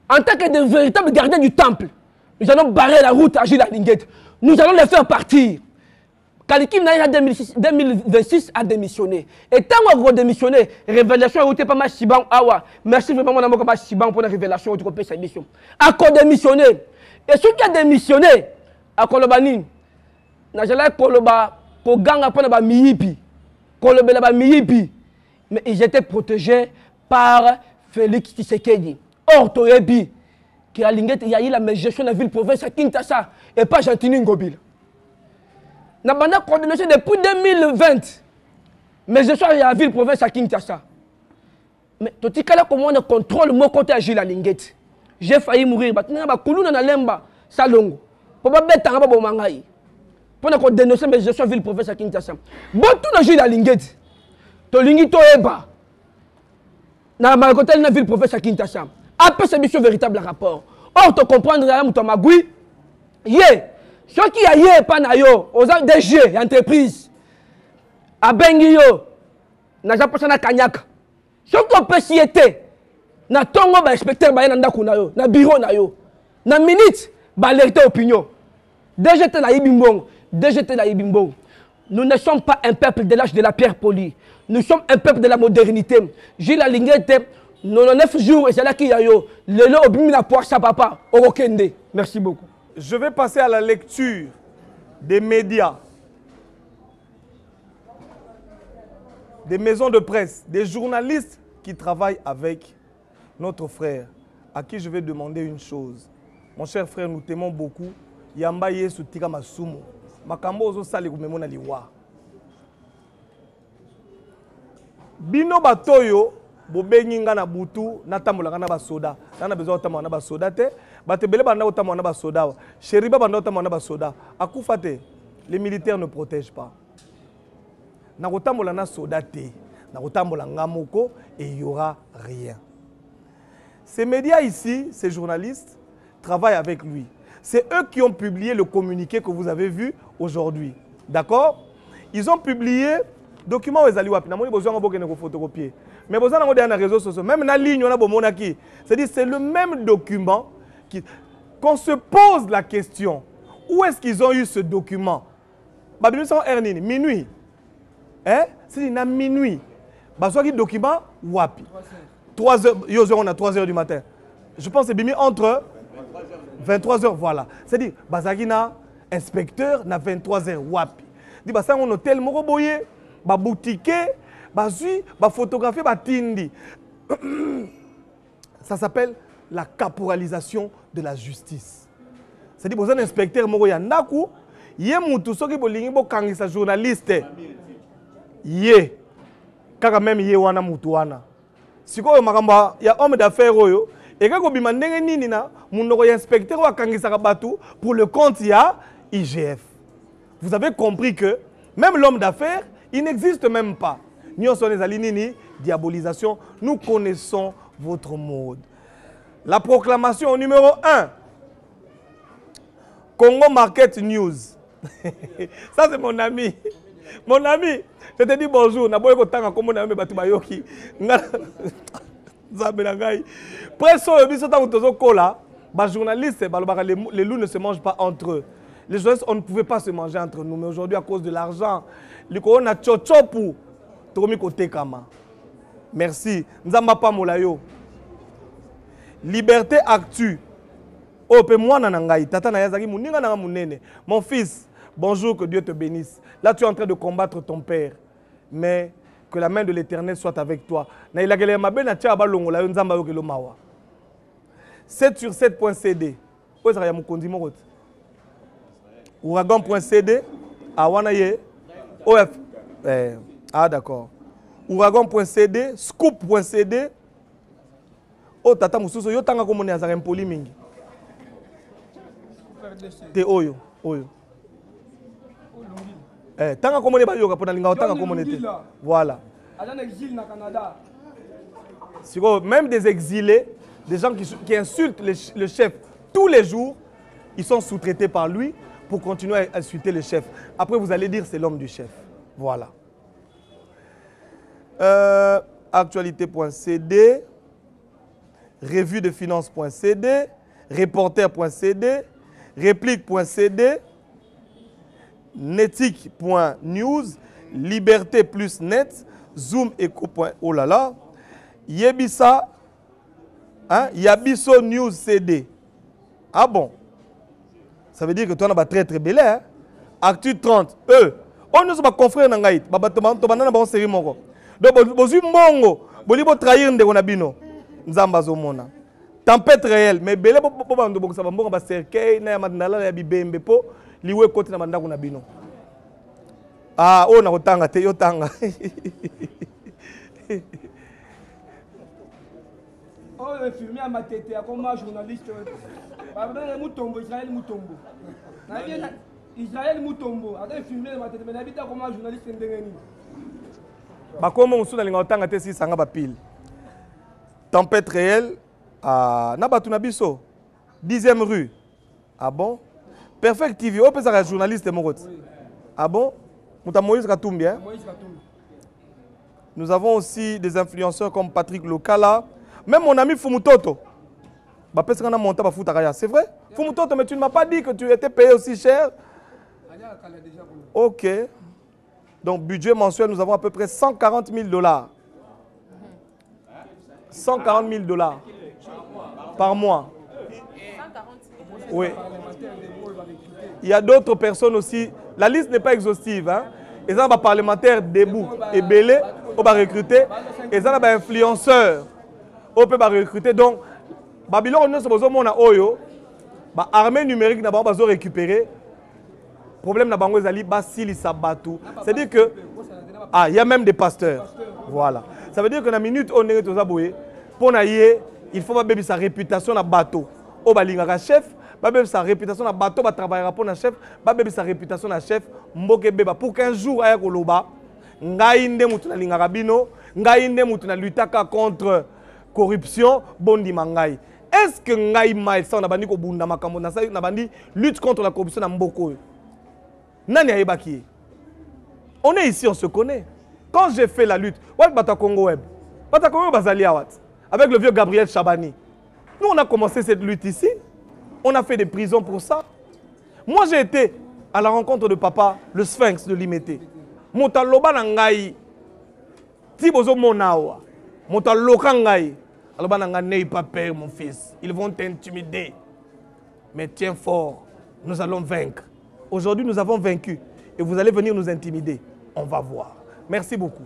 [SPEAKER 8] En tant que de véritables gardiens du temple, nous allons barrer la route à Jules Alinguete. Nous allons les faire partir. Kalikim Naïra 2026 a démissionné. Et tant qu'on a démissionné, révélation a été pas mal Chiban Awa. Merci vraiment mon amour comme Chiban pour la révélation de sa mission. A démissionné. Et ceux qui ont démissionné, à Kolobani, Najala Koloba, Koganga Ponaba Miyipi, Kolobelaba Miyipi, mais ils étaient protégés par Félix Tshisekedi. Or, Toyebi, qui a l'ingénieur, il y a eu la gestion de la ville-province à Kinshasa et pas Gentini Ngobila. Nous avons coordonné depuis 2020. Mais je suis à la ville-province à Kinshasa. Mais tout ce comment on contrôle mon côté à Jules Alinguete. J'ai failli mourir. Je suis à Lemba, Salongo. Pour ne pas être pour dénoncer mes gestions ville-province à Kinshasa. Bon, tout le Jules Alinguete. To lingi to eba. Na ma la ville-province à Kinshasa. Après ce mission véritable rapport. Or, tu comprends, tu Magui. Yeah. Ceux qui a yé pas na yo, aux DG, entreprise, à Benguio, na Japon na Kanyaka. Ceux qui ont péciété, na tongo ba inspecteur ba na kuna yo, na bureau na yo, na minute ba alerter opinion. DG te na Ibimbong, DG te na Ibimbong. Nous ne sommes pas un peuple de l'âge de la pierre polie. Nous sommes un peuple de la modernité. Jules Alinguete, 99 jours et c'est là qu'il y a yo. Le lot obimi la poire sa papa. Okokende. Merci beaucoup.
[SPEAKER 1] Je vais passer à la lecture des médias, des maisons de presse, des journalistes qui travaillent avec notre frère, à qui je vais demander une chose. Mon cher frère, nous t'aimons beaucoup. Yamba Yesu tika masumu. Makambo ozo sali kumemona liwa. Bino batoyo bobengi nga na butu natambola na basoda. Nana besoin otambola na basoda te. Batebele banda otambola na basoda. Sheriba banda otambola na basoda. Akufa te. Les militaires ne protègent pas. Na otambola na soda te. Na otambola ngamoko et il y aura rien. Ces médias ici, ces journalistes travaillent avec lui. C'est eux qui ont publié le communiqué que vous avez vu aujourd'hui. D'accord? Ils ont publié document aux Aliwapi. N'a besoin de photocopier. Mais besoin de les réseaux sociaux. Même la ligne, on a besoin de c'est-à-dire c'est le même document qu'on se pose la question. Où est-ce qu'ils ont eu ce document? Babylone sont Ernini, minuit. Hein? C'est minuit. Besoin de document wapi. 3 heures, on a 3 heures du matin. Je pense que c'est bimi entre 23 heures, voilà. C'est-à-dire, Bazagina, inspecteur, na 23 heures, wapi. Dit, bah ça, on hôtel, moroboye, bah boutique, bah zui, bah photographie, bah tindi. Ça s'appelle la caporalisation de la justice. C'est-à-dire, vous êtes un inspecteur, moroya, naku, yé moutou, soki bolingi, bo kangisa journaliste. Yé. Kaka même yé wana moutou wana. Si quoi, il y a homme d'affaires, et quand vous avez inspecteur pour le compte, il y a IGF. Vous avez compris que même l'homme d'affaires, il n'existe même pas. Nous sommes les alignés, diabolisation. Nous connaissons votre mode. La proclamation numéro 1. Congo Market News. Ça, c'est mon ami. Mon ami, je te dis bonjour. Les loups ne se mangent pas entre eux. Les journalistes, on ne pouvait pas se manger entre nous. Mais aujourd'hui, à cause de l'argent, on a tchochopu. Merci. Nzamba Molayo. Liberté Actu. Mon fils, bonjour, que Dieu te bénisse. Là, tu es en train de combattre ton père. Mais que la main de l'Éternel soit avec toi. 7 sur 7.cd. Ouragan.cd. Ah, d'accord. Ouragan.cd. Scoop.cd. Oh, tata mususo, yo tanga komone azara impoli mingi. Te oyo. Tanga komone ba yoga pona linga tanga komone te. Voilà. Même des exilés, des gens qui insultent le chef tous les jours, ils sont sous-traités par lui pour continuer à insulter le chef. Après, vous allez dire c'est l'homme du chef. Voilà. Actualité.cd, revue de finance.cd, reporter.cd, réplique.cd, netic.news, liberté plus net, zoom eco. Oh là là, Yebisa, hein? Yabiso News CD. Ah bon? Ça veut dire que toi, on a très très bel hein? Actu 30, on ne se pas confrère dans Gaït, on série moko. Donc, bozu mbongo, bolibo trahir ndeko na bino. Nzamba zomona. Tempête réelle, mais belé bo bando bo sa mbongo ba cercueil na madnala ya bibembe po liwe côté na mandako na bino. Ah, on a otanga te yo tanga.
[SPEAKER 8] Oh, infirmier à ma tête, comme journaliste. Israël Moutombo, infirmier à ma tête, mais n'habite comme journaliste.
[SPEAKER 1] Comment on souhaite l'ingénieur te si sanga ba pile. Tempête réelle à Nabatunabiso, 10e rue. Ah bon? Perfect TV, on peut être journaliste Morot. Ah bon? Mouta Moïse Katumbi, hein? Nous avons aussi des influenceurs comme Patrick Lokala, même mon ami Fumutoto. C'est vrai? Fumutoto, mais tu ne m'as pas dit que tu étais payé aussi cher. Ok. Donc, budget mensuel, nous avons à peu près 140 000 $. 140 000 $ par mois. Oui. Il y a d'autres personnes aussi. La liste n'est pas exhaustive. Hein? Et ça, les parlementaires debout et belé, on va recruter. Et ça, les influenceurs, on peut recruter. Donc, Babylone, nous sommes Oyo. L'armée numérique n'a pas besoin de récupérer. Le problème n'a pas besoin de Basili Sabatou. C'est-à-dire que. Ah, il y a même des pasteurs. Voilà. Ça veut dire que dans la minute, on est tous aboués. Pour naïe, il faut que sa réputation na bateau. Au balingara chef, sa réputation na bateau, va travailler pour na chef, sa réputation na chef, mboke beba pour qu'un jour aya koloba, ngainde mutu na lingara bino, ngainde mutu na lutaka contre corruption, bondi mangai. Est-ce que ngai mai ça na bandi ko bunda makambo na sa na bandi lutte contre la corruption na mboko? Nani ayebaki? On est ici, on se connaît. Quand j'ai fait la lutte, Bata Congo Web, Bata Congo Bazali Awat, avec le vieux Gabriel Chabani. Nous, on a commencé cette lutte ici. On a fait des prisons pour ça. Moi, j'ai été à la rencontre de papa, le Sphinx de Limete. Motaloba Nangai, Tibozo Monawa, Motaloka Ngai. Aloba Nangai, n'aie pas peur, mon fils. Ils vont t'intimider. Mais tiens fort, nous allons vaincre. Aujourd'hui, nous avons vaincu. Et vous allez venir nous intimider. On va voir. Merci beaucoup.